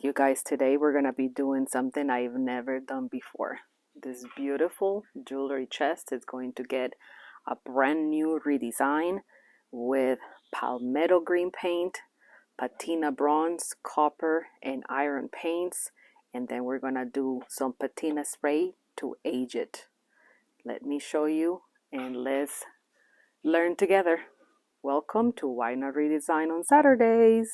You guys, today we're gonna be doing something I've never done before. This beautiful jewelry chest is going to get a brand new redesign with palmetto green paint, patina bronze, copper, and iron paints, and then we're gonna do some patina spray to age it. Let me show you and let's learn together. Welcome to Why Not Redesign on Saturdays.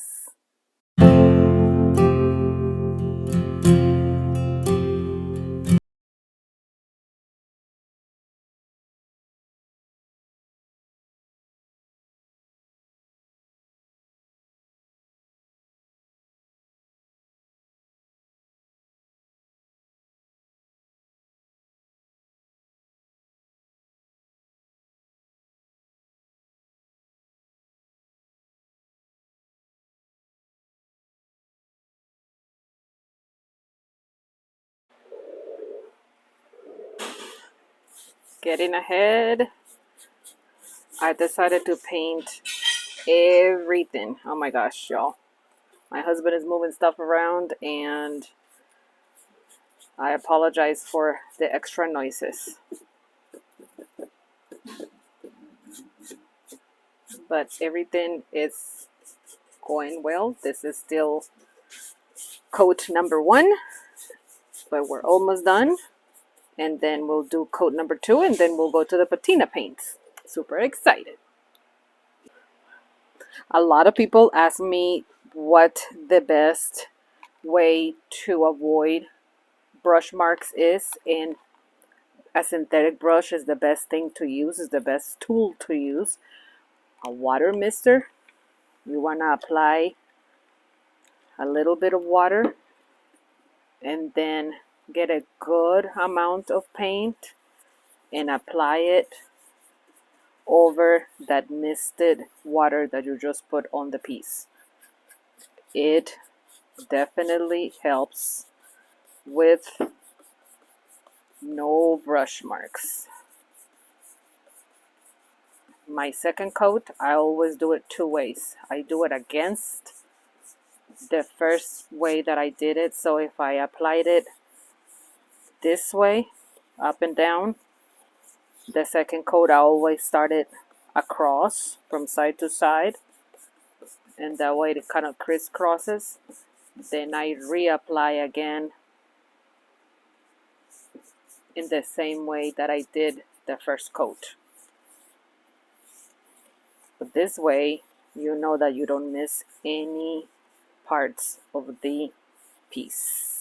Getting ahead, I decided to paint everything. Oh my gosh, y'all. My husband is moving stuff around and I apologize for the extra noises. But everything is going well. This is still coat number 1, but we're almost done. And then we'll do coat number 2 and then we'll go to the patina paints. Super excited. A lot of people ask me what the best way to avoid brush marks is, and a synthetic brush is the best thing to use, is the best tool to use. A water mister, you want to apply a little bit of water and then get a good amount of paint and apply it over that misted water that you just put on the piece. It definitely helps with no brush marks. My second coat, I always do it 2 ways. I do it against the first way that I did it. So if I applied it this way, up and down, the second coat I always start it across from side to side, and that way it kind of crisscrosses. Then I reapply again in the same way that I did the first coat. But this way, you know that you don't miss any parts of the piece.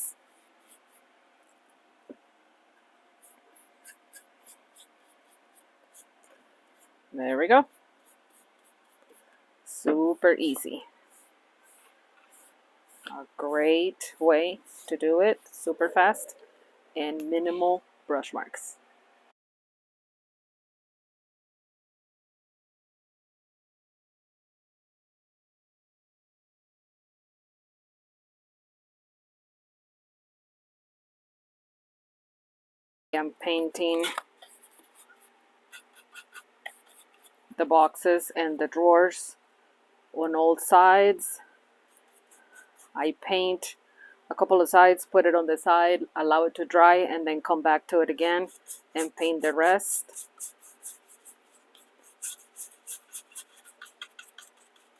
There we go. Super easy. A great way to do it, super fast and minimal brush marks. I'm painting the boxes and the drawers on all sides. I paint a couple of sides, put it on the side, allow it to dry, and then come back to it again and paint the rest.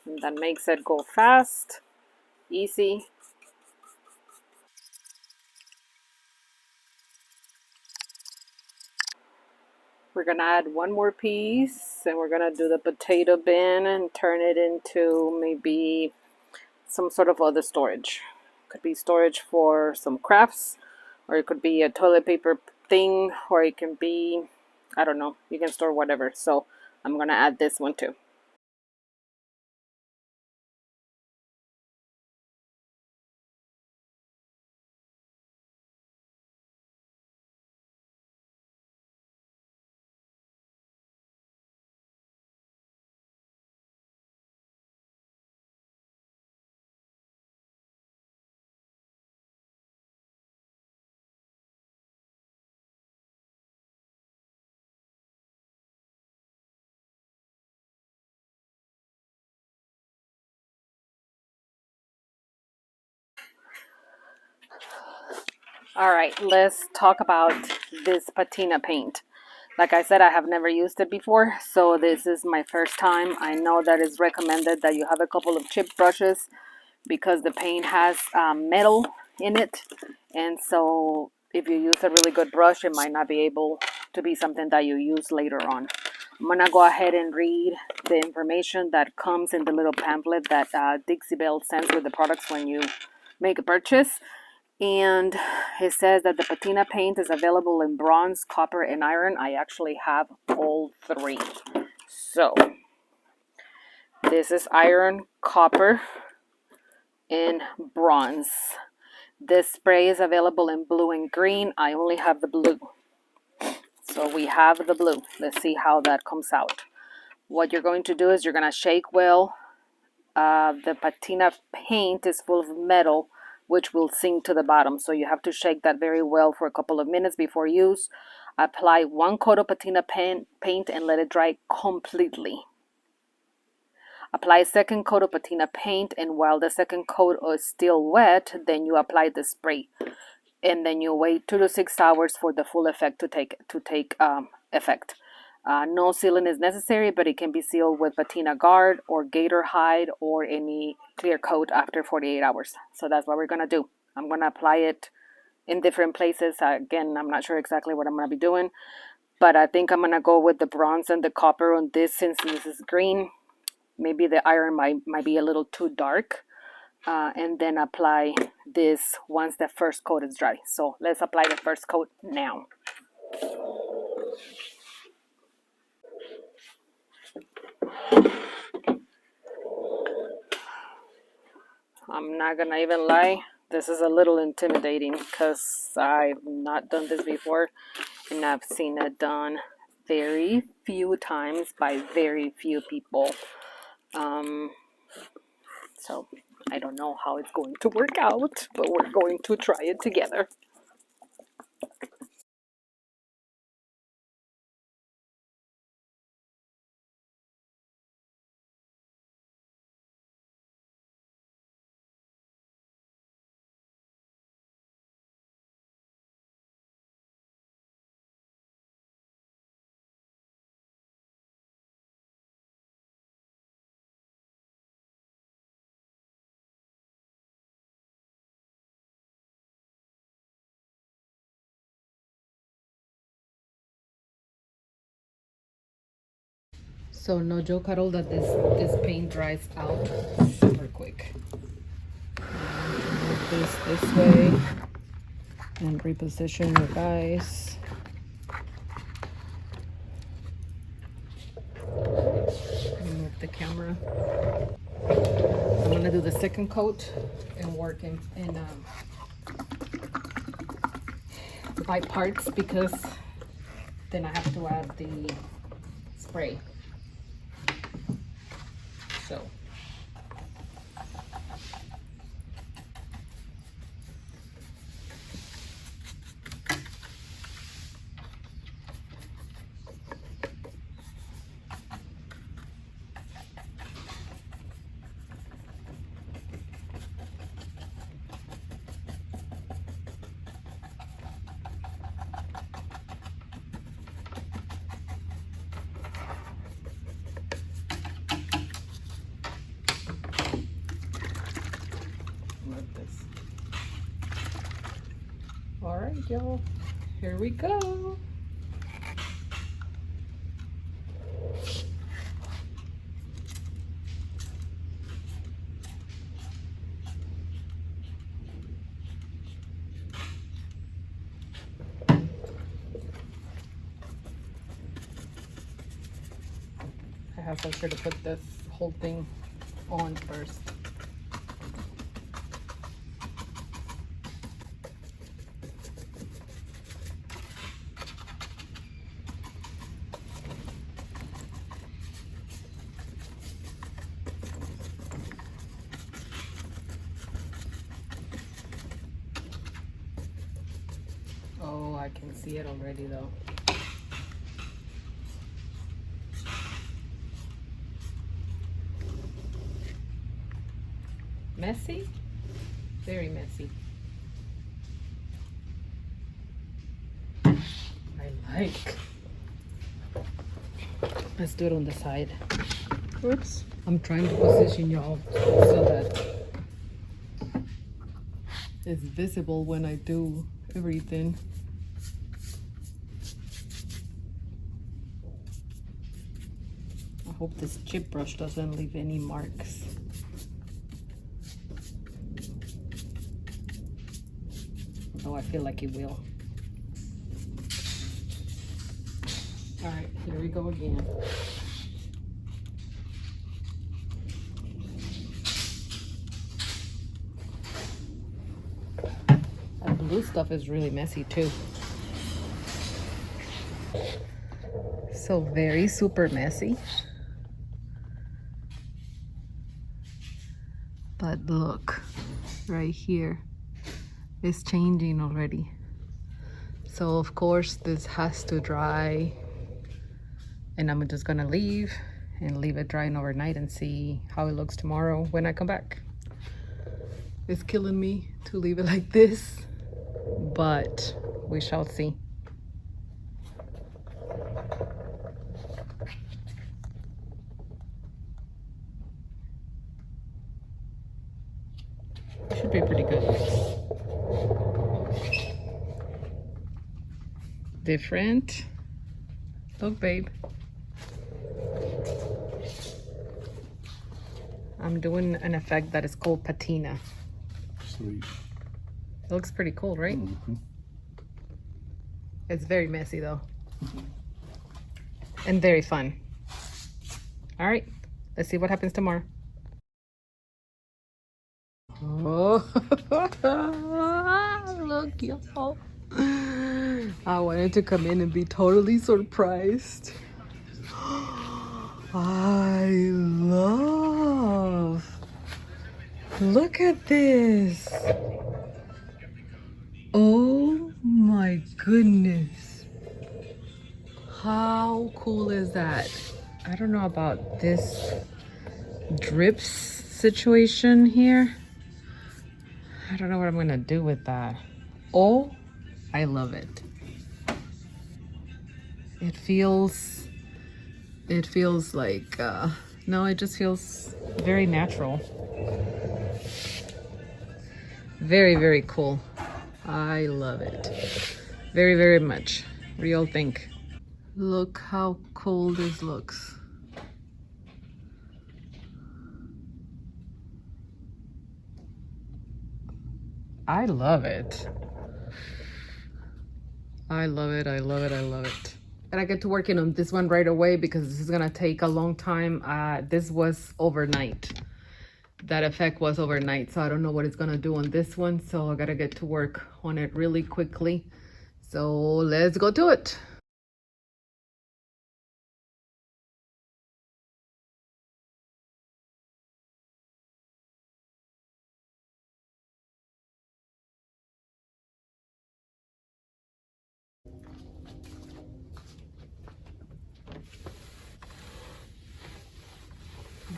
And that makes it go fast, easy. We're gonna add one more piece and we're gonna do the potato bin and turn it into maybe some sort of other storage. Could be storage for some crafts, or it could be a toilet paper thing, or it can be, I don't know, you can store whatever. So I'm gonna add this one too. All right, let's talk about this patina paint. Like I said, I have never used it before, so this is my first time. I know that it's recommended that you have a couple of chip brushes because the paint has metal in it, and so if you use a really good brush, it might not be able to be something that you use later on. I'm gonna go ahead and read the information that comes in the little pamphlet that Dixie Belle sends with the products when you make a purchase. And it says that the patina paint is available in bronze, copper, and iron. I actually have all three. So this is iron, copper, and bronze. This spray is available in blue and green. I only have the blue. So we have the blue. Let's see how that comes out. What you're going to do is you're going to shake well. The patina paint is full of metal, which will sink to the bottom. So you have to shake that very well for a couple of minutes before use. Apply 1 coat of patina paint and let it dry completely. Apply a second coat of patina paint, and while the second coat is still wet, then you apply the spray. And then you wait 2 to 6 hours for the full effect to take effect. No sealing is necessary, but it can be sealed with patina guard or gator hide or any clear coat after 48 hours. So that's what we're going to do. I'm going to apply it in different places. Again, I'm not sure exactly what I'm going to be doing, but I think I'm going to go with the bronze and the copper on this since this is green. Maybe the iron might be a little too dark. And then apply this once the first coat is dry. So let's apply the first coat now. I'm not gonna even lie, this is a little intimidating because I've not done this before, and I've seen it done very few times by very few people. So I don't know how it's going to work out, but we're going to try it together. So no joke at all that this paint dries out super quick. Move this way and reposition your guys. Move the camera. I'm gonna do the second coat and work in by parts because then I have to add the spray. So all right, y'all, here we go. I have to sure to put this whole thing on first. Oh, I can see it already though. Messy? Very messy. like. Let's do it on the side. Oops. I'm trying to position y'all so that it's visible when I do everything. I hope this chip brush doesn't leave any marks. Although I feel like it will. All right, here we go again. That blue stuff is really messy too. So very super messy. But look, right here, it's changing already. So of course this has to dry, and I'm just gonna leave it drying overnight and see how it looks tomorrow when I come back. It's killing me to leave it like this, but we shall see. It should be pretty good. Different. Look, babe. I'm doing an effect that is called patina. Sweet. It looks pretty cool, right? Mm-hmm. It's very messy though. And very fun. All right, let's see what happens tomorrow. Oh, look, y'all. I wanted to come in and be totally surprised. I love. Look at this. Oh my goodness. How cool is that? I don't know about this drips situation here. I don't know what I'm gonna do with that. Oh, I love it. It feels like, no, it just feels very natural. Very, very cool. I love it. Very, very much. What do y'all think? Look how cool this looks. I love it. I love it, I love it, I love it. And I get to working on this one right away because this is gonna take a long time. This was overnight. That effect was overnight, so I don't know what it's gonna do on this one. So I gotta get to work on it really quickly. So let's go to it.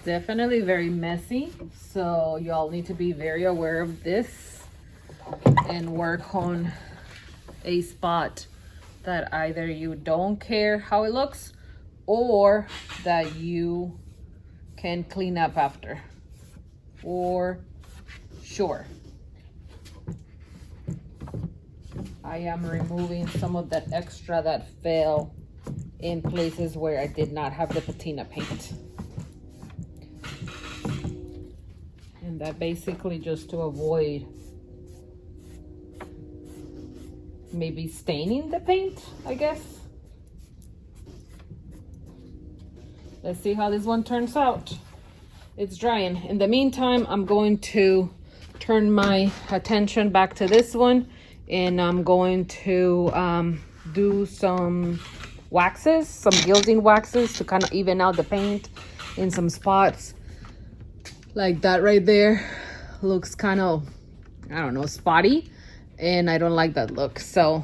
Definitely very messy, so y'all need to be very aware of this and work on a spot that either you don't care how it looks or that you can clean up after, for sure. I am removing some of that extra that fell in places where I did not have the patina paint. And that basically just to avoid maybe staining the paint, I guess. Let's see how this one turns out. It's drying. In the meantime, I'm going to turn my attention back to this one, and I'm going to do some waxes, some gilding waxes to kind of even out the paint in some spots. Like that right there looks kind of, I don't know, spotty, and I don't like that look. So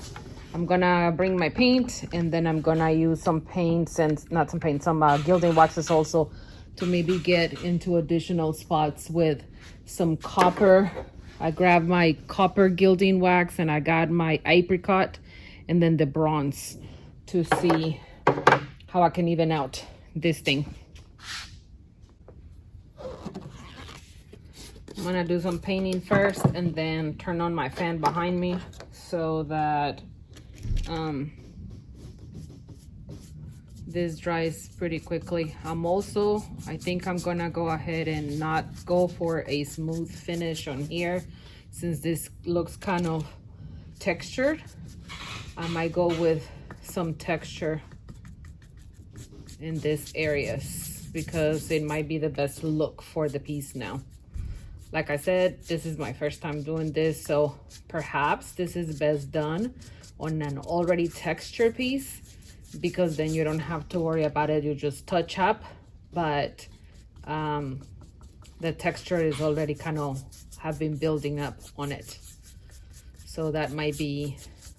I'm gonna bring my paint, and then I'm gonna use some paints and not some paint, some gilding waxes also to maybe get into additional spots with some copper. I grabbed my copper gilding wax, and I got my apricot and then the bronze to see how I can even out this thing. I'm gonna do some painting first and then turn on my fan behind me so that this dries pretty quickly. I think I'm gonna go ahead and not go for a smooth finish on here since this looks kind of textured. I might go with some texture in these areas because it might be the best look for the piece now. Like I said, this is my first time doing this, so perhaps this is best done on an already textured piece because then you don't have to worry about it. You just touch up, but the texture is already kind of have been building up on it. So that might be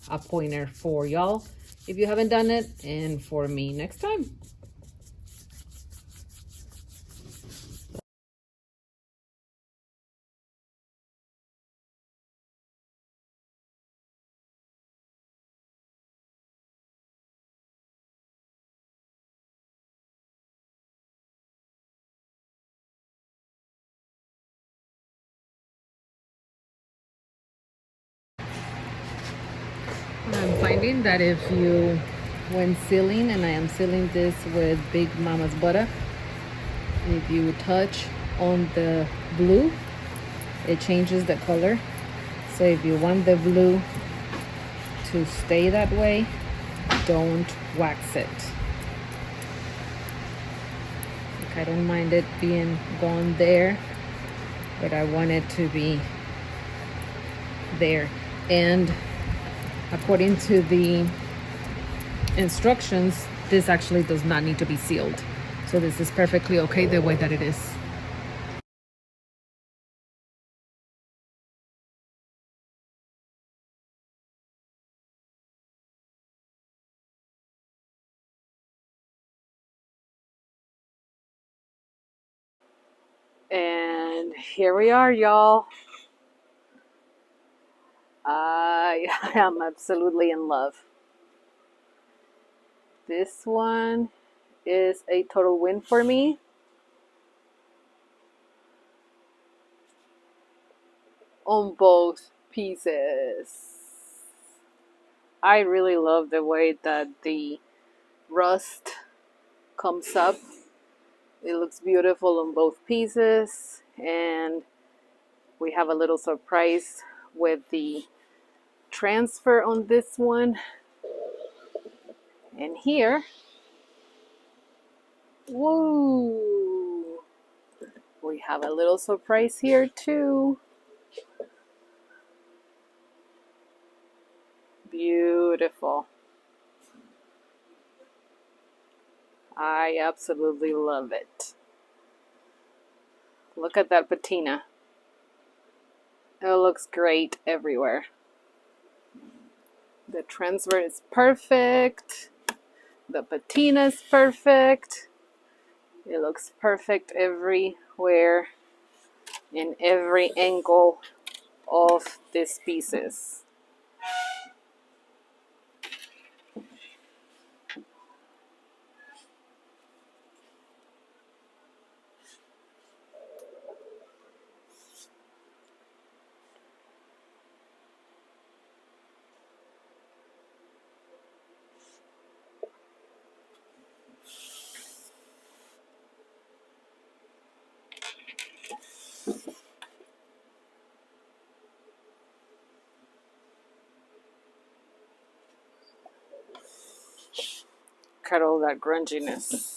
a pointer for y'all if you haven't done it, and for me next time. I'm finding that when sealing, and I am sealing this with Big Mama's butter, if you touch on the blue, it changes the color. So if you want the blue to stay that way, don't wax it. Like, I don't mind it being gone there, but I want it to be there. And according to the instructions, this actually does not need to be sealed. So this is perfectly okay the way that it is. And here we are, y'all. I am absolutely in love. This one is a total win for me. On both pieces. I really love the way that the rust comes up. It looks beautiful on both pieces, and we have a little surprise with the transfer on this one. And here, woo, we have a little surprise here too. Beautiful. I absolutely love it. Look at that patina. It looks great everywhere. The transfer is perfect. The patina is perfect. It looks perfect everywhere in every angle of these pieces. Cut all that grunginess.